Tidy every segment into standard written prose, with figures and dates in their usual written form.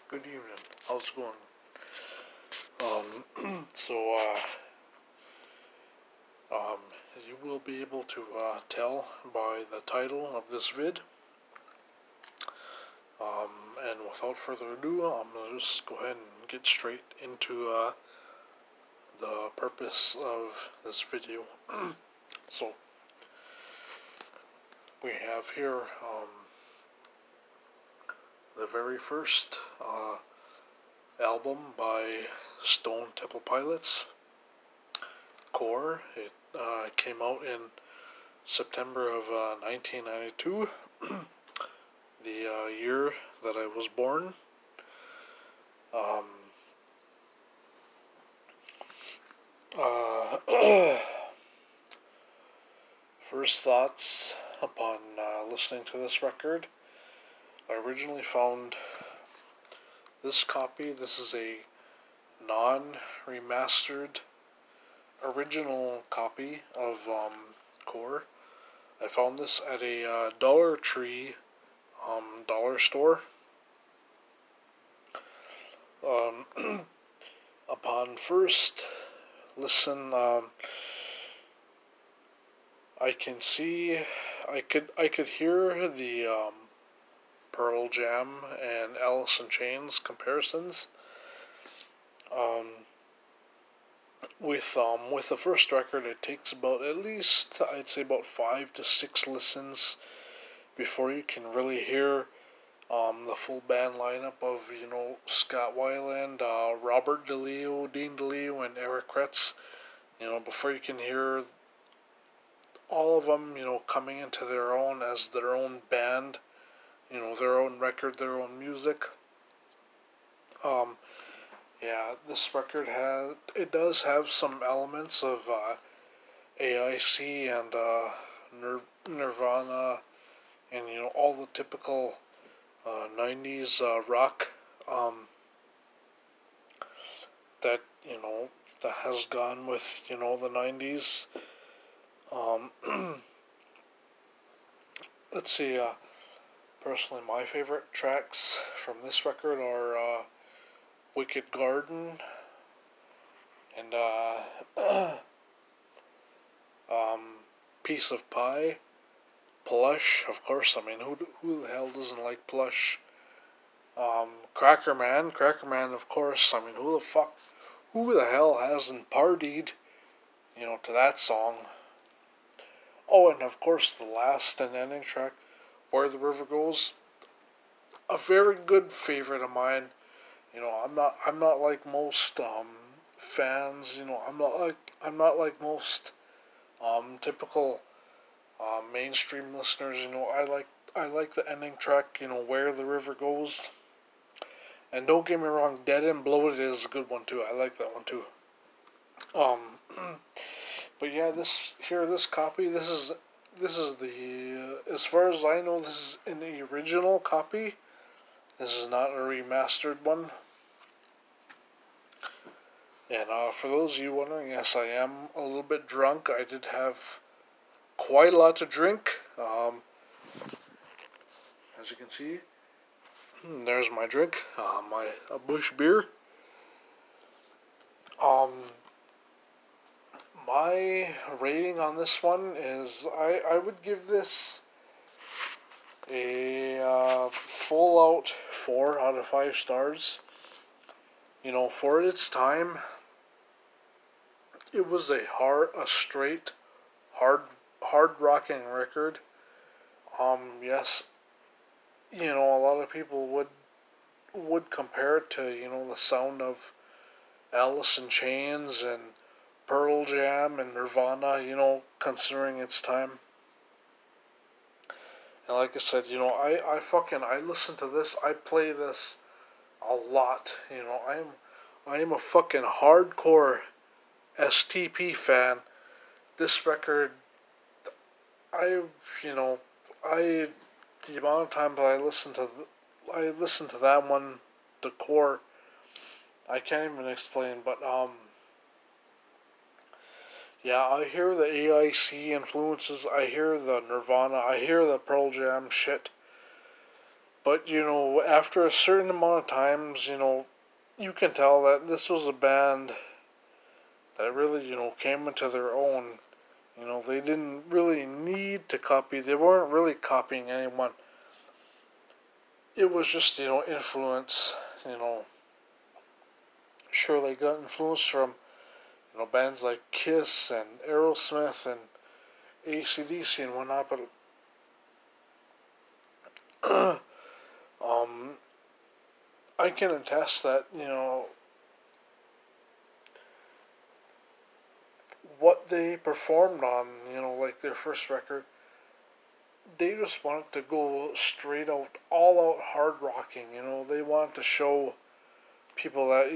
Good evening. How's it going? So, as you will be able to tell by the title of this vid, and without further ado, I'm gonna just go ahead and get straight into the purpose of this video. So, we have here the very first album by Stone Temple Pilots, Core. It came out in September of 1992, the year that I was born. First thoughts upon listening to this record. I originally found this copy. This is a non-remastered original copy of Core. I found this at a Dollar Tree dollar store. Upon first listen, I could hear the Pearl Jam and Alice in Chains comparisons. With the first record, it takes about at least, I'd say, about 5 to 6 listens before you can really hear the full band lineup of, Scott Weiland, Robert DeLeo, Dean DeLeo, and Eric Kretz. Before you can hear all of them, coming into their own as their own band, their own record, their own music. This record does have some elements of AIC and Nirvana, and all the typical 90s rock that that has gone with the 90s. Let's see. Personally, my favorite tracks from this record are Wicked Garden and Piece of Pie, Plush, of course. I mean, who the hell doesn't like Plush? Cracker Man, of course. I mean, who the hell hasn't partied, to that song? Oh, and of course, the last and ending track, Where the River Goes, a very good favorite of mine. I'm not like most fans. I'm not like most typical mainstream listeners. I like the ending track. Where the River Goes. And don't get me wrong, Dead and Bloated is a good one too. I like that one too. But yeah, this copy. This is the as far as I know, this is in the original copy. This is not a remastered one. And for those of you wondering, yes, I am a little bit drunk. I did have quite a lot to drink. As you can see, there's my drink, a Bush beer. My rating on this one is I would give this a full out 4 out of 5 stars. For its time, it was a straight, hard rocking record. Yes, a lot of people would compare it to, the sound of Alice in Chains and Pearl Jam and Nirvana, considering its time. And like I said, I listen to this, I play this a lot. I am a fucking hardcore STP fan. This record, the amount of times I listen to that one, the Core, I can't even explain. But I hear the AIC influences. I hear the Nirvana. I hear the Pearl Jam shit. But, after a certain amount of times, you can tell that this was a band that really, came into their own. They didn't really need to copy. They weren't really copying anyone. It was just, influence, Sure, they got influence from, bands like Kiss and Aerosmith and AC/DC and whatnot, but I can attest that, what they performed on, like their first record, they just wanted to go straight out, all out hard rocking. They wanted to show people that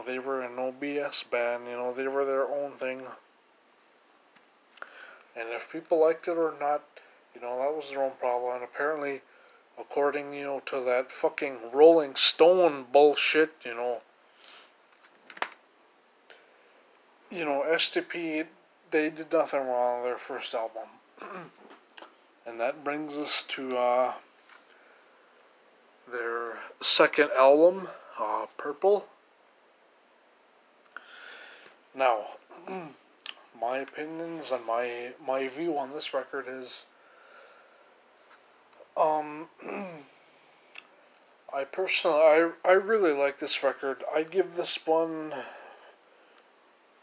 they were an OBS band. They were their own thing, and if people liked it or not, that was their own problem. And apparently, according to that fucking Rolling Stone bullshit, STP, they did nothing wrong on their first album. And that brings us to their second album, Purple. Now, my opinions and my view on this record is, I personally, I really like this record. I give this one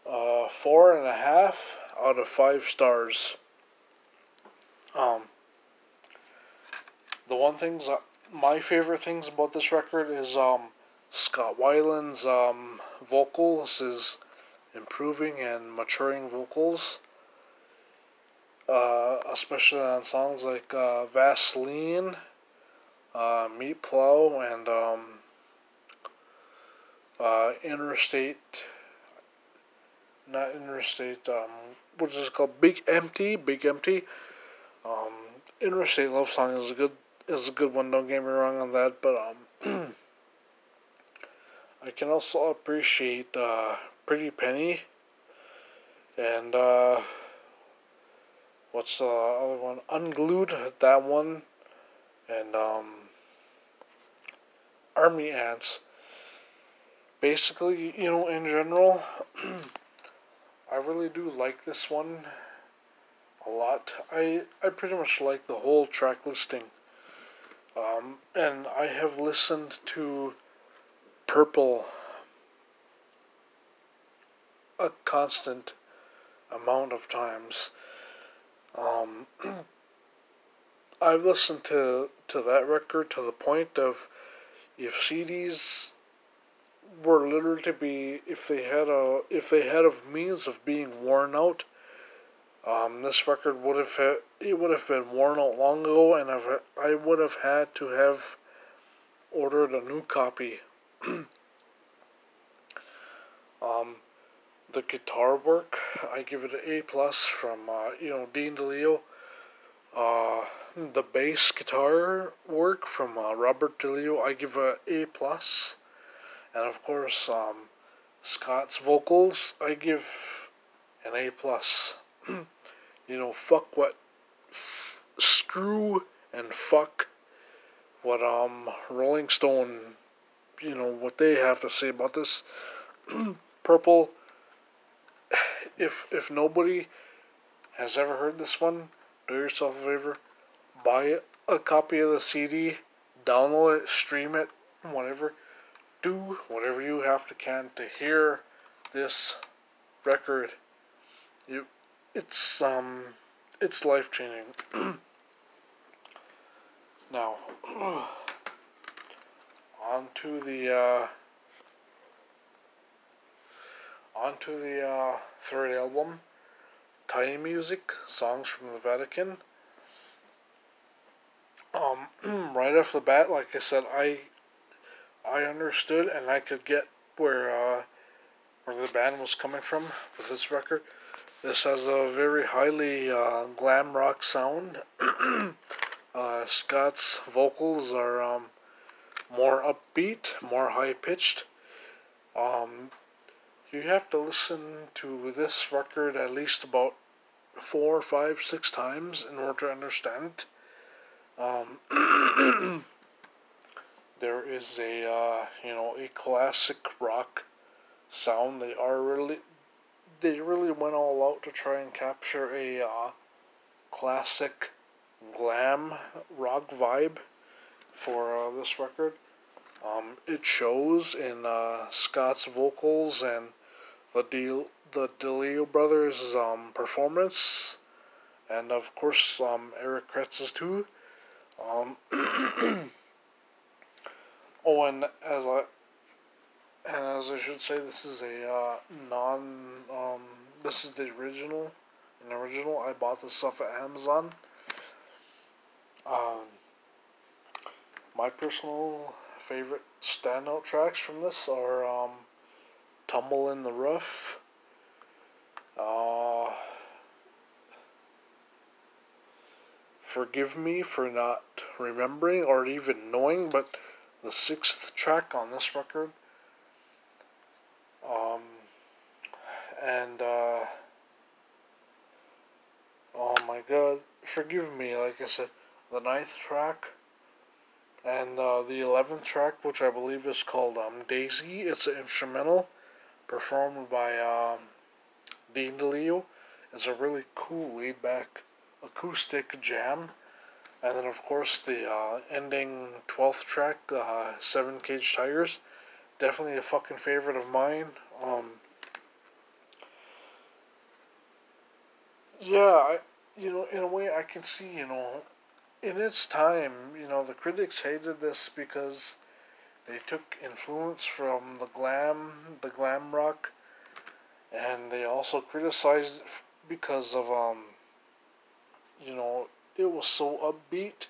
4.5 out of 5 stars. The one things, my favorite things about this record is Scott Weiland's vocals, his improving and maturing vocals, especially on songs like Vaseline, Meat Plow, and Interstate, not Interstate, what is it called? Big Empty. Interstate Love Song is a good one. Don't get me wrong on that, but I can also appreciate Pretty Penny and what's the other one? Unglued, that one, and Army Ants. Basically, in general, I really do like this one a lot. I pretty much like the whole track listing. And I have listened to Purple a constant amount of times. I've listened to that record to the point of, if CDs were literally to be, if they had a means of being worn out, this record would have been worn out long ago, and I would have had to have ordered a new copy. The guitar work, I give it an A+ from Dean DeLeo. The bass guitar work from Robert DeLeo, I give a A+. And of course, Scott's vocals, I give an A+. Fuck what, screw and fuck what Rolling Stone, what they have to say about this. Purple, if nobody has ever heard this one, do yourself a favor, buy a copy of the CD, download it, stream it, whatever. Do whatever you have to can to hear this record. It's life changing. Now, on to the third album, Tiny Music, Songs from the Vatican. Right off the bat, like I said, I understood and I could get where the band was coming from with this record. This has a very highly glam rock sound. Scott's vocals are more upbeat, more high pitched. You have to listen to this record at least about 4, 5, 6 times in order to understand it. there is a classic rock sound. They really went all out to try and capture a classic glam rock vibe for this record. It shows in Scott's vocals and the DeLeo brothers' performance, and of course Eric Kretz's too. Um, oh, and as I should say, this is a non. This is the original. An original. I bought this stuff at Amazon. Um, my personal favorite standout tracks from this are "Tumble in the Rough," uh, "Forgive Me for Not Remembering or Even Knowing," but the sixth track on this record. Um, and oh my god, forgive me, like I said, the ninth track and the 11th track, which I believe is called Daisy. It's an instrumental performed by Dean DeLeo. It's a really cool laid back acoustic jam. And then, of course, the ending 12th track, 7 Cage Tigers. Definitely a fucking favorite of mine. Yeah, in a way, I can see, in its time, the critics hated this because they took influence from the glam rock, and they also criticized it because of, it was so upbeat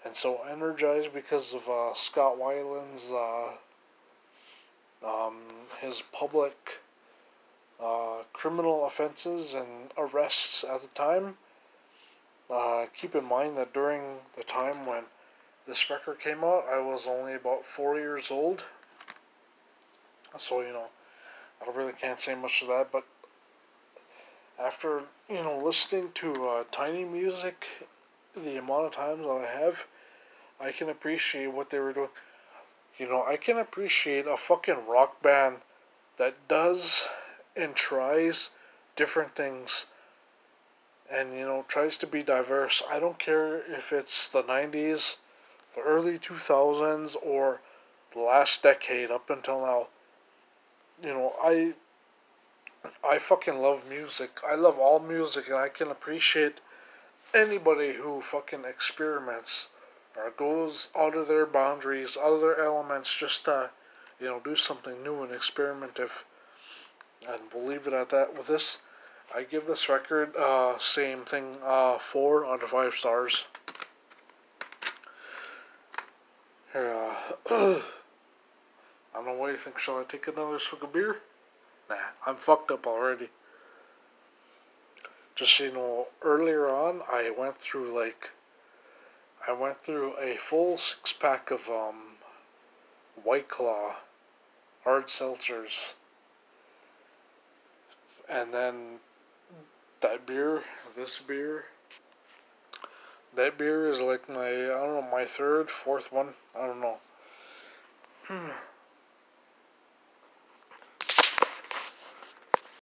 and so energized because of Scott Weiland's, his public criminal offenses and arrests at the time. Keep in mind that during the time when this record came out, I was only about 4 years old. So, I really can't say much of that, but after, listening to Tiny Music, the amount of times that I have, I can appreciate what they were doing. I can appreciate a fucking rock band that does and tries different things and, tries to be diverse. I don't care if it's the 90s, the early 2000s, or the last decade up until now. I fucking love music. I love all music, and I can appreciate anybody who fucking experiments or goes out of their boundaries, out of their elements, just to, do something new and experimentative. And we'll leave it at that with this. I give this record, same thing, 4 out of 5 stars. Here, I don't know, what do you think? Shall I take another swig of beer? Nah, I'm fucked up already. Just earlier on, I went through a full 6-pack of White Claw hard seltzers, and then this beer, that beer is like my, I don't know, my third, fourth one, I don't know.